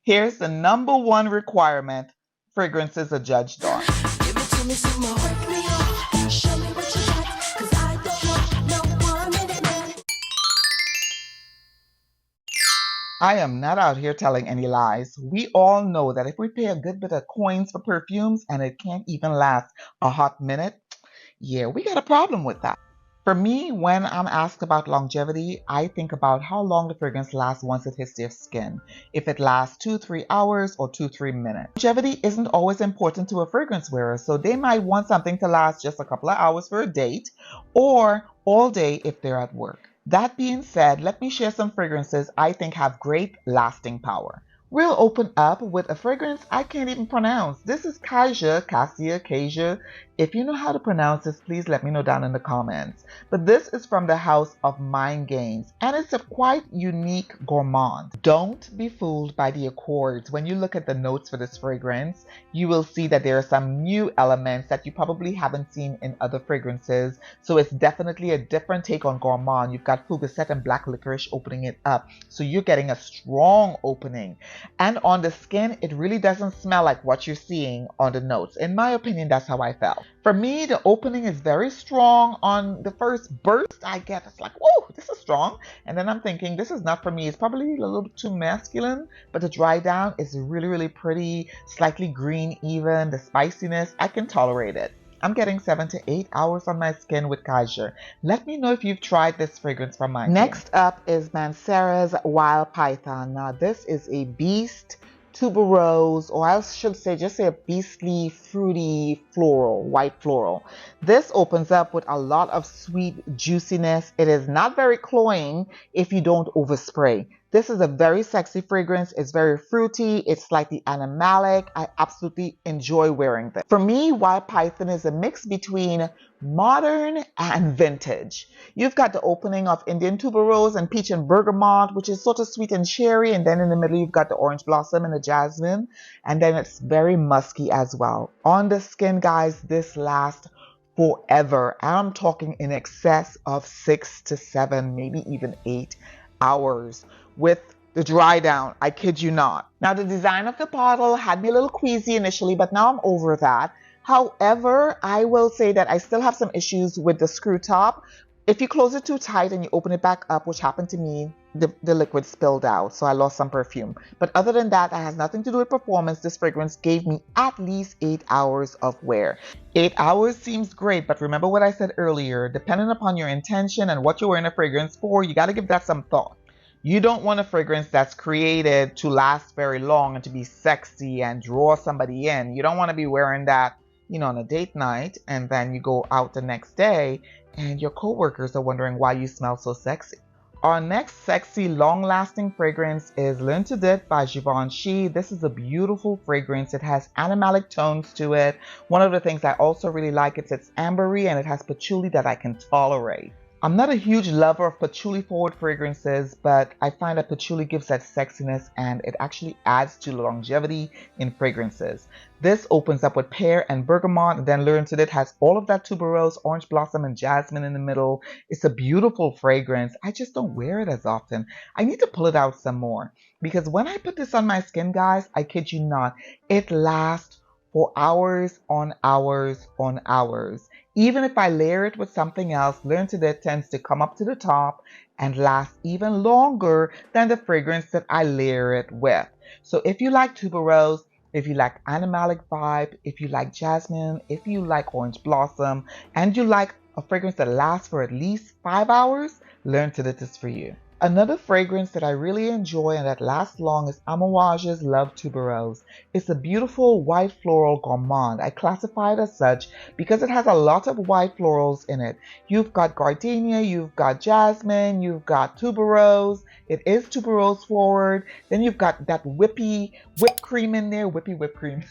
Here's the number one requirement fragrances are judged on. Give it to me some more. Wake me up. Show me what you got. 'Cause I don't want no 1 minute man. I am not out here telling any lies. We all know that if we pay a good bit of coins for perfumes and it can't even last a hot minute, yeah, we got a problem with that. For me, when I'm asked about longevity, I think about how long the fragrance lasts once it hits their skin. If it lasts 2-3 hours or 2-3 minutes. Longevity isn't always important to a fragrance wearer, so they might want something to last just a couple of hours for a date or all day if they're at work. That being said, let me share some fragrances I think have great lasting power. We'll open up with a fragrance I can't even pronounce. This is Caissa. If you know how to pronounce this, please let me know down in the comments. But this is from the house of Mind Games, and it's a quite unique gourmand. Don't be fooled by the accords. When you look at the notes for this fragrance, you will see that there are some new elements that you probably haven't seen in other fragrances. So it's definitely a different take on gourmand. You've got fugacet and black licorice opening it up. So you're getting a strong opening. And on the skin, it really doesn't smell like what you're seeing on the notes. In my opinion, that's how I felt. For me, the opening is very strong. On the first burst I get, it's like, whoa, this is strong. And then I'm thinking, this is not for me. It's probably a little bit too masculine, but the dry down is really, really pretty, slightly green even. The spiciness, I can tolerate it. I'm getting 7 to 8 hours on my skin with Caissa. Let me know if you've tried this fragrance from mine. Next up is Mancera's Wild Python. Now this is a beast tuberose, or I should say just say a beastly fruity floral, white floral. This opens up with a lot of sweet juiciness. It is not very cloying if you don't overspray. This is a very sexy fragrance. It's very fruity. It's slightly animalic. I absolutely enjoy wearing this. For me, Wild Python is a mix between modern and vintage. You've got the opening of Indian tuberose and peach and bergamot, which is sort of sweet and cherry. And then in the middle, you've got the orange blossom and the jasmine. And then it's very musky as well. On the skin, guys, this lasts forever. I'm talking in excess of 6 to 7, maybe even 8 hours with the dry down. I kid you not. Now, the design of the bottle had me a little queasy initially, but now I'm over that. However, I will say that I still have some issues with the screw top. If you close it too tight and you open it back up, which happened to me, the liquid spilled out, so I lost some perfume. But other than that, it has nothing to do with performance. This fragrance gave me at least 8 hours of wear. 8 hours seems great, but remember what I said earlier, depending upon your intention and what you're wearing a fragrance for, you got to give that some thought. You don't want a fragrance that's created to last very long and to be sexy and draw somebody in. You don't want to be wearing that, on a date night, and then you go out the next day and your coworkers are wondering why you smell so sexy. Our next sexy, long-lasting fragrance is Interdt by Givenchy. This is a beautiful fragrance. It has animalic tones to it. One of the things I also really like is it's ambery and it has patchouli that I can tolerate. I'm not a huge lover of patchouli-forward fragrances, but I find that patchouli gives that sexiness and it actually adds to longevity in fragrances. This opens up with pear and bergamot, and then Interdt has all of that tuberose, orange blossom, and jasmine in the middle. It's a beautiful fragrance. I just don't wear it as often. I need to pull it out some more because when I put this on my skin, guys, I kid you not, it lasts for hours on hours on hours. Even if I layer it with something else, Interdt tends to come up to the top and last even longer than the fragrance that I layer it with. So if you like tuberose, if you like animalic vibe, if you like jasmine, if you like orange blossom, and you like a fragrance that lasts for at least 5 hours, Interdt is for you. Another fragrance that I really enjoy and that lasts long is Amouage's Love Tuberose. It's a beautiful white floral gourmand. I classify it as such because it has a lot of white florals in it. You've got gardenia, you've got jasmine, you've got tuberose. It is tuberose forward. Then you've got that whipped cream in there, whipped cream.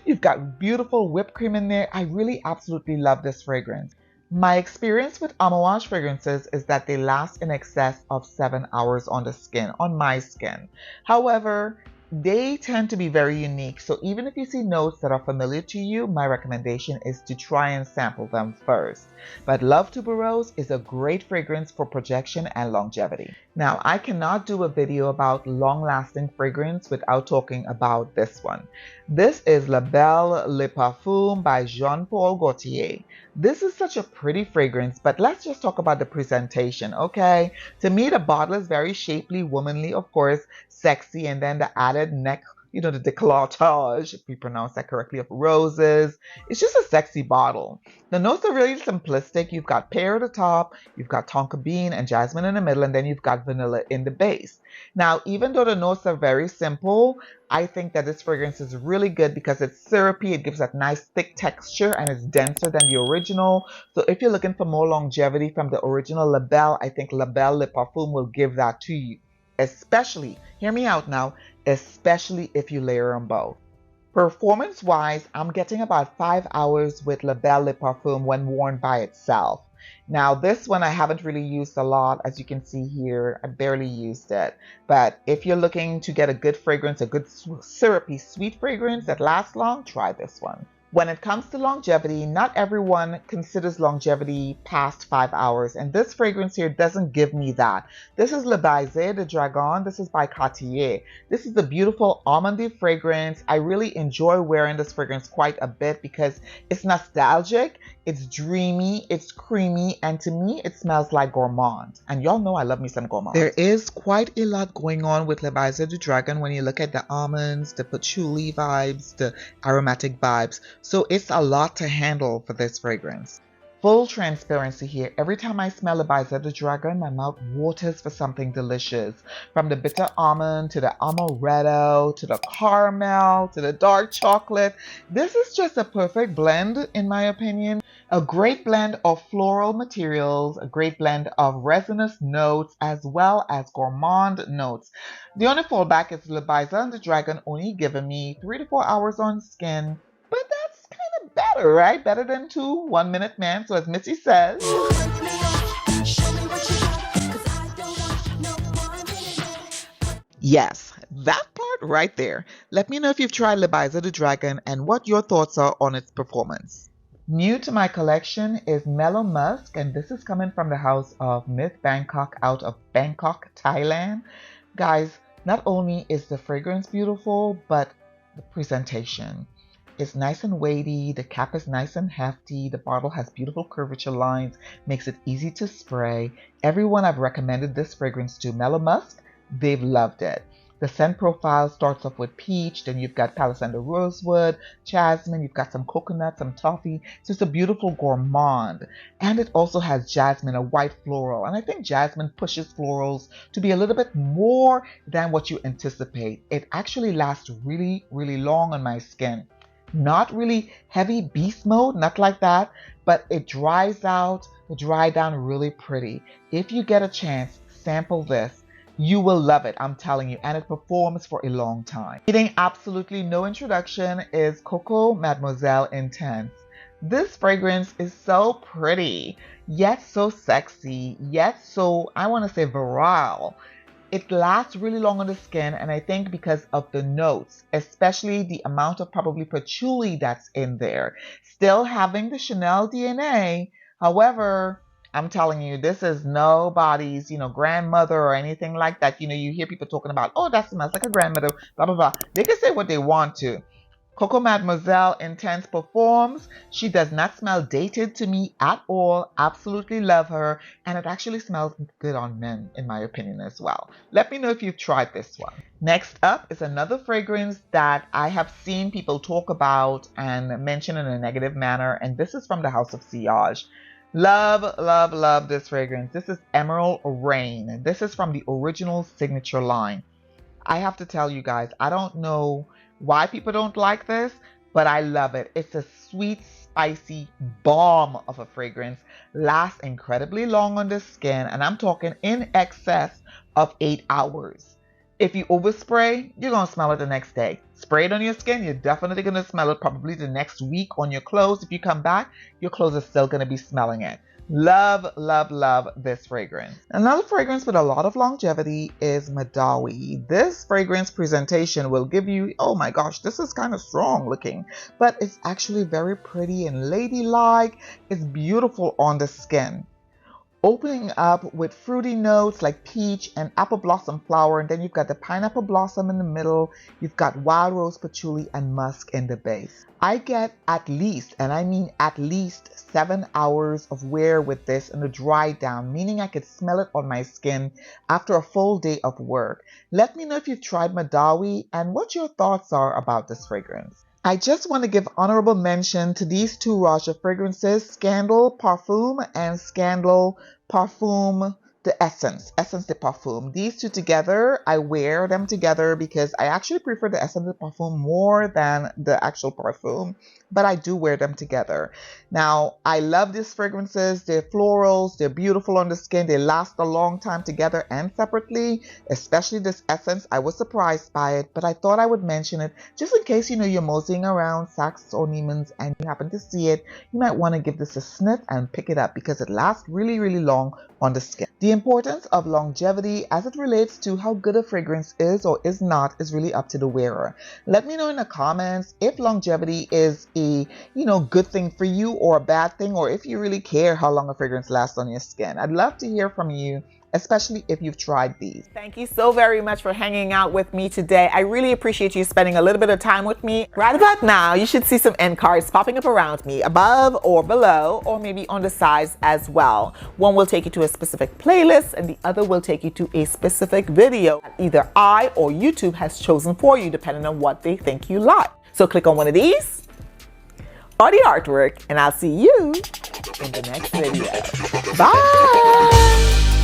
You've got beautiful whipped cream in there. I really absolutely love this fragrance. My experience with Amouage fragrances is that they last in excess of 7 hours on the skin, on my skin. However, they tend to be very unique. So even if you see notes that are familiar to you, my recommendation is to try and sample them first. But Love Tuberose is a great fragrance for projection and longevity. Now, I cannot do a video about long-lasting fragrance without talking about this one. This is La Belle Le Parfum by Jean-Paul Gaultier. This is such a pretty fragrance, but let's just talk about the presentation, okay? To me, the bottle is very shapely, womanly, of course, sexy, and then the added neck, the décolletage, if we pronounce that correctly, of roses. It's just a sexy bottle. The notes are really simplistic. You've got pear at the top, you've got tonka bean and jasmine in the middle, and then you've got vanilla in the base. Now, even though the notes are very simple, I think that this fragrance is really good because it's syrupy, it gives that nice thick texture, and it's denser than the original. So if you're looking for more longevity from the original La Belle, I think La Belle Le Parfum will give that to you. Especially, hear me out now, especially if you layer them both. Performance-wise, I'm getting about 5 hours with La Belle Le Parfum when worn by itself. Now, this one I haven't really used a lot. As you can see here, I barely used it. But if you're looking to get a good fragrance, a good syrupy, sweet fragrance that lasts long, try this one. When it comes to longevity, not everyone considers longevity past 5 hours, and this fragrance here doesn't give me that. This is Le Baiser Du Dragon. This is by Cartier. This is a beautiful almondy fragrance. I really enjoy wearing this fragrance quite a bit because it's nostalgic, it's dreamy, it's creamy, and to me, it smells like gourmand. And y'all know I love me some gourmand. There is quite a lot going on with Le Baiser Du Dragon when you look at the almonds, the patchouli vibes, the aromatic vibes. So it's a lot to handle for this fragrance. Full transparency here. Every time I smell a Baiser Du Dragon, my mouth waters for something delicious. From the bitter almond to the amaretto to the caramel to the dark chocolate. This is just a perfect blend in my opinion. A great blend of floral materials, a great blend of resinous notes as well as gourmand notes. The only fallback is Le Baiser Du Dragon only giving me 3 to 4 hours on skin. But that's kind of better, right? Better than 2 1-minute man. So as Missy says, yes, that part right there. Let me know if you've tried Le Baiser Du Dragon and what your thoughts are on its performance. New to my collection is Mellow Musk, and this is coming from the house of Myth Bangkok out of Bangkok, Thailand. Guys, not only is the fragrance beautiful, but the presentation. It's nice and weighty, the cap is nice and hefty, the bottle has beautiful curvature lines, makes it easy to spray. Everyone I've recommended this fragrance to, Mellow Musk, they've loved it. The scent profile starts off with peach, then you've got Palo Santo rosewood, jasmine, you've got some coconut, some toffee. It's just a beautiful gourmand. And it also has jasmine, a white floral. And I think jasmine pushes florals to be a little bit more than what you anticipate. It actually lasts really, really long on my skin. Not really heavy beast mode, not like that, but it dries out, the dry down really pretty. If you get a chance, sample this. You will love it, I'm telling you, and it performs for a long time. Needing absolutely no introduction is Coco Mademoiselle Intense. This fragrance is so pretty, yet so sexy, yet so, I want to say, virile. It lasts really long on the skin, and I think because of the notes, especially the amount of probably patchouli that's in there. Still having the Chanel DNA, however, I'm telling you, this is nobody's, grandmother or anything like that. You hear people talking about, oh, that smells like a grandmother, blah, blah, blah. They can say what they want to. Coco Mademoiselle Intense performs. She does not smell dated to me at all. Absolutely love her. And it actually smells good on men, in my opinion, as well. Let me know if you've tried this one. Next up is another fragrance that I have seen people talk about and mention in a negative manner. And this is from the house of Sillage. Love, love, love this fragrance. This is Emerald Rain. This is from the original signature line. I have to tell you guys, I don't know why people don't like this, but I love it. It's a sweet, spicy bomb of a fragrance. Lasts incredibly long on the skin, and I'm talking in excess of 8 hours. If you overspray, you're going to smell it the next day. Spray it on your skin, you're definitely going to smell it probably the next week on your clothes. If you come back, your clothes are still going to be smelling it. Love, love, love this fragrance. Another fragrance with a lot of longevity is Madawi. This fragrance presentation will give you, oh my gosh, this is kind of strong looking, but it's actually very pretty and ladylike. It's beautiful on the skin. Opening up with fruity notes like peach and apple blossom flower, and then you've got the pineapple blossom in the middle, you've got wild rose patchouli and musk in the base. I get at least, and I mean at least 7 hours of wear with this in the dry down, meaning I could smell it on my skin after a full day of work. Let me know if you've tried Madawi and what your thoughts are about this fragrance. I just want to give honorable mention to these two Roja fragrances, Scandal Parfum and Scandal Parfum de Essence de Parfum. These two together, I wear them together because I actually prefer the Essence de Parfum more than the actual Parfum, but I do wear them together. Now, I love these fragrances. They're florals, they're beautiful on the skin, they last a long time together and separately, especially this Essence. I was surprised by it, but I thought I would mention it just in case you're moseying around Saks or Neiman's and you happen to see it. You might want to give this a sniff and pick it up because it lasts really, really long on the skin. The importance of longevity as it relates to how good a fragrance is or is not is really up to the wearer. Let me know in the comments if longevity is a good thing for you or a bad thing, or if you really care how long a fragrance lasts on your skin. I'd love to hear from you, especially if you've tried these. Thank you so very much for hanging out with me today. I really appreciate you spending a little bit of time with me. Right about now, you should see some end cards popping up around me, above or below, or maybe on the sides as well. One will take you to a specific playlist, and the other will take you to a specific video that either I or YouTube has chosen for you, depending on what they think you like. So click on one of these or the artwork, and I'll see you in the next video. Bye!